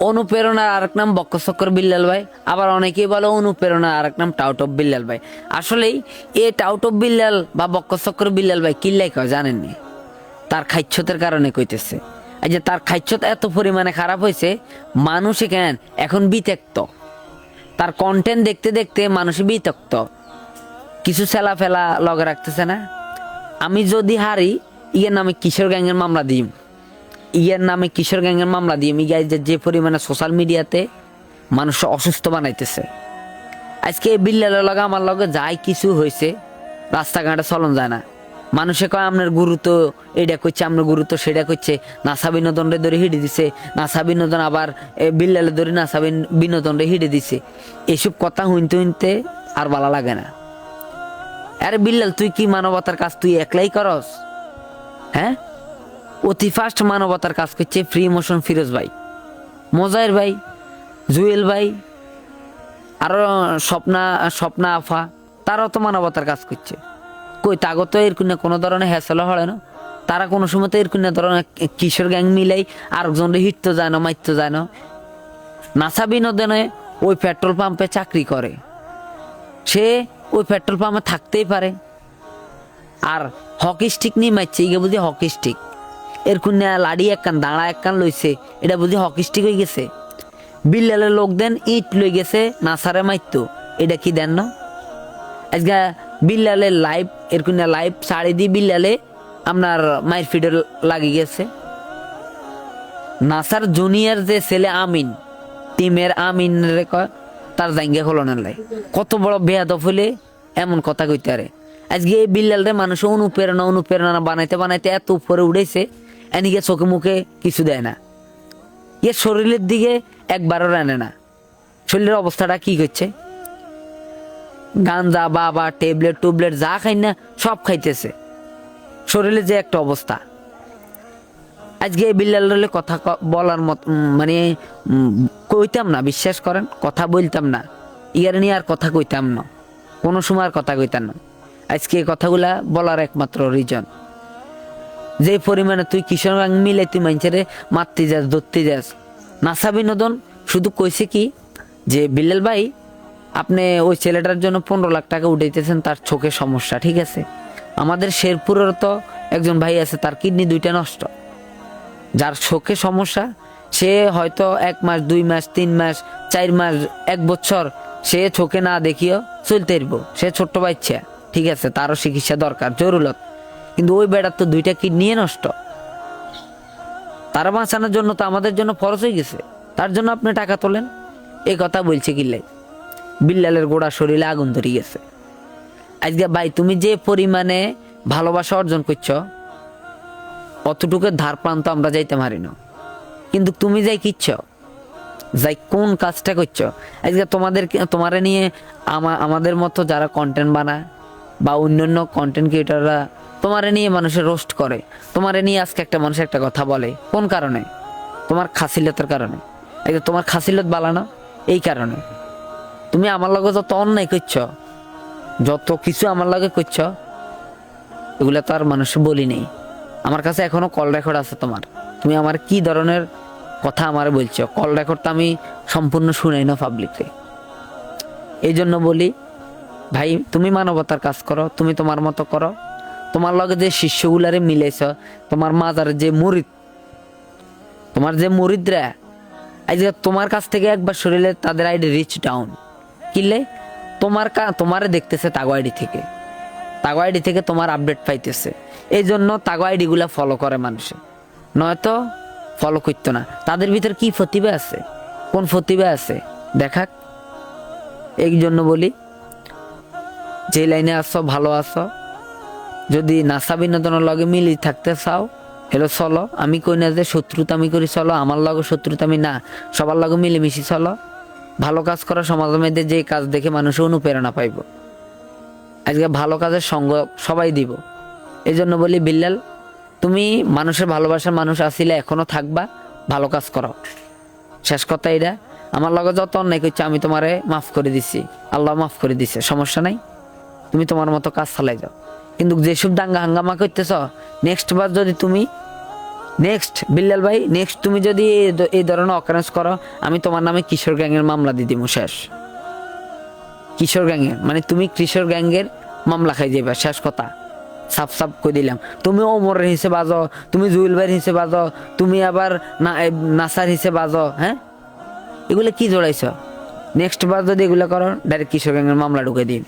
অনুপ্রেরণার আরেক নাম বক্কচক্কর বিল্লাল ভাই, আবার অনেকেই বলে অনুপ্রেরণার আরেক নাম টাউটপ বিল্লাল ভাই। আসলেই এ টাউটপ বিল্লাল বা বক্কচক্কর বিল্লাল ভাই কিল্লাই কয় জানেননি? তার খাইচ্ছতের কারণে কইতেছে। এই যে তার খাইচ্ছত এত পরিমাণে খারাপ হয়েছে, মানুষ কেন এখন বিতক্ত, তার কন্টেন্ট দেখতে দেখতে মানুষ বিতক্ত, কিছু ছেলা ফেলা লগে রাখতেছে না। আমি যদি হারি ইয়ের নামে কিশোর গ্যাংয়ের মামলা দিই, ইয়ের নামে কিশোর গ্যাংয়ের মামলা দিই। যে পরিমাণে সোশ্যাল মিডিয়াতে মানুষ অসুস্থ বানাইতেছে, আজকে এই বিল্লালের লগে আমার লগে যাই কিছু হয়েছে, রাস্তাঘাটে চলন যায় না। মানুষে কয় আপনার গুরুত্ব এটা করছে, আপনার গুরুত্ব সেটা করছে। নাসা বিনোদন রে ধরে হিড়ে দিছে, নাসা বিনোদন আবার বিল্লালে ধরে নাসা বিনোদন রে হিড়ে দিছে। এসব কথা শুনতে শুনতে আর ভালো লাগে না। আরে বিল্লাল, তুই কি মানবতার কাজ তুই একলাই করস? হ্যাঁ, অতি ফাস্ট মানবতার কাজ করছে ফ্রি মোশন ফিরোজ ভাই, মোজায়ের ভাই, জুয়েল ভাই, আরো স্বপ্না আফা, তারাও তো মানবতার কাজ করছে। কই তাগত এরকম কোনো ধরনের হ্যাসেল হয় না। তারা কোনো সময় তো এরকম ধরনের কিশোর গ্যাং মিলাই আরেকজনরে হিটতে যায় না, মারতে যায় না। নাসা বিনোদনে ওই পেট্রোল পাম্পে চাকরি করে, সে ওই পেট্রোল পাম্পে থাকতেই পারে। আর হকি স্টিক নিয়ে মারছে, ইগে বুঝি হকি স্টিক। এরকম লাড়ি একখান দাঁড়া একখান লইছে, এটা বুঝি হকি স্টিক হয়ে গেছে। বিল্লালের লোক দেন ইট লই গেছে নাসারে মারতো, এটা কি দেন না? আজকে বিল্লালের লাইভ এরকম লাইভ ছাড়ি দিয়ে বিল্লালে আপনার মায়ের ফিডে লাগি গেছে। নাসার জুনিয়র যে ছেলে আমিন, টিমের আমিন রে কয় তার জাঙ্গে হলো না লাই, কত বড় বেয়াদব হলে এমন কথা কইতে পারে। আজকে এই বিল্লাল রে মানুষ অনুপ্রেরণা বানাইতে বানাইতে এত উপরে উঠেছে, এনিকে চোখে মুখে কিছু দেয় না, এর শরীরের দিকে একবারও রানে না। শরীরের অবস্থাটা কি করছে? গাঞ্জা বাবা ট্যাবলেট টুবলেট যা খাই না সব খাইতেছে, শরীরে যে একটা অবস্থা। আজকে এই বিল্লালের কথা বলার মত মানে কইতাম না, বিশ্বাস করেন, কথা বলতাম না, ইয়ার নিয়ে আর কথা কইতাম না, কোনো সময় আর কথা কইতাম না। আজকে এই কথাগুলা বলার একমাত্র রিজন, যে পরিমাণে তুই কিশোর গাং মিলে তুই মানুষের মারতে যাস, ধরতে যাস। নাসা বিনোদন শুধু কইছে কি যে বিল্লাল ভাই আপনি ওই ছেলেটার জন্য 15 লাখ টাকা উঠাইতেছেন, তার চোখের সমস্যা, ঠিক আছে। আমাদের শেরপুরের তো একজন ভাই আছে, তার কিডনি 2টা নষ্ট, যার চোখে সমস্যা। সে হয়তো 1 মাস 2 মাস 3 মাস 4 মাস 1 বছর সে চোখে না দেখিও চলতে পারব, সে ছোট্ট বাচ্চা, ঠিক আছে, তারও চিকিৎসা দরকার জরুরত। কিন্তু ওই বেড়ার তো 2টা কিডনি নষ্ট, তারা বাঁচানোর জন্য তো আমাদের জন্য ফরজ হয়ে গেছে, তার জন্য আপনি টাকা তোলেন। এই কথা বলছে কিল্লাই, বিল্লালের গোড়া শরীরে আগুন ধরে গেছে। আজকে ভাই তুমি যে পরিমাণে ভালোবাসা অর্জন করছ, অতটুকু ধার প্রান্ত আমরা যাইতে পারি না। কিন্তু তুমি যাই কিচ্ছ, যাই কোন কাজটা করছ। আজকে তোমারে নিয়ে আমাদের মতো যারা কন্টেন্ট বানায় বা অন্যান্য কন্টেন্ট ক্রিয়েটাররা তোমারে নিয়ে মানুষের রোস্ট করে, তোমারে নিয়ে আজকে একটা মানুষ একটা কথা বলে, কোন কারণে? তোমার খাসিলতের কারণে। আজকে তোমার খাসিলত বালানো এই কারণে। তুমি আমার লগে যত অন্যায় করছ, যত কিছু আমার লগে করছ, এগুলো তো আর মানুষ বলি নেই। আমার কাছে এখনো কল রেকর্ড আছে তোমার, তুমি আমার কি ধরনের কথা আমার বলছো, কল রেকর্ড তো আমি সম্পূর্ণ শুনাই না পাবলিকে। এই জন্য বলি ভাই, তুমি মানবতার কাজ করো, তুমি তোমার মতো করো। তোমার লগে যে শিষ্যগুলারে মিলেছ, তোমার মাজার যে মুরিদ, তোমার যে মুরিদরা আজকে তোমার কাছ থেকে একবার শরীরে তাদের আইডি রিচ ডাউন কিনলে তোমারে দেখতেছে তাগো আইডি থেকে তোমার আপডেট পাইতেছে। এই জন্য তাগো আইডি গুলা ফলো করে মানুষে, নয়তো ফলো করতো না। তাদের ভিতর কি প্রতিভা আছে, কোন প্রতিভা আছে দেখাক। এই জন্য বলি, যে লাইনে আসো ভালো আসো, যদি নাসা বিনোদনের লগে মিলি থাকতে চাও হেলো চলো। আমি কই না যে শত্রুতা আমি করি, চলো আমার লগে শত্রুতা আমি না, সবার লগে মিলেমিশি চলো। ভালো কাজ করা সমাজের মধ্যে যে কাজ দেখে মানুষ অনুপ্রেরণা পাইব। আজকে ভালো কাজের সঙ্গ সবাই দিব। এই জন্য বলি বিল্লাল, তুমি মানুষের ভালোবাসার মানুষ আসিলে এখনো থাকবা, ভালো কাজ করো। শেষ কথা এটা, আমার লগে যত অন্যায় করছে আমি তোমারে মাফ করে দিছি, আল্লাহ মাফ করে দিছে, সমস্যা নাই, তুমি তোমার মতো কাজ চালাই যাও। কিন্তু যেসব দাঙ্গা হাঙ্গামা করতেছ, নেক্সট বার যদি তুমি নেক্সট বিল্লাল ভাই, নেক্সট তুমি যদি এই ধরনের অকারেন্স করো, আমি তোমার নামে কিশোর গ্যাংয়ের মামলা দিয়ে দিব, শেষ। কিশোর গ্যাংয়ের মানে তুমি কিশোর গ্যাংয়ের মামলা খাই যাইবা, শেষ কথা, সাফ সাফ কই দিলাম। তুমি ওমরের হিসেবে বাজো, তুমি জুয়েল ভাইয়ের হিসেবে বাজো, তুমি আবার নাসার হিসেবে বাজো, হ্যাঁ এগুলো কি জড়াইছ? নেক্সট বার যদি এগুলো করো, ডাইরেক্ট কিশোর গ্যাংয়ের মামলা ঢুকে দিন।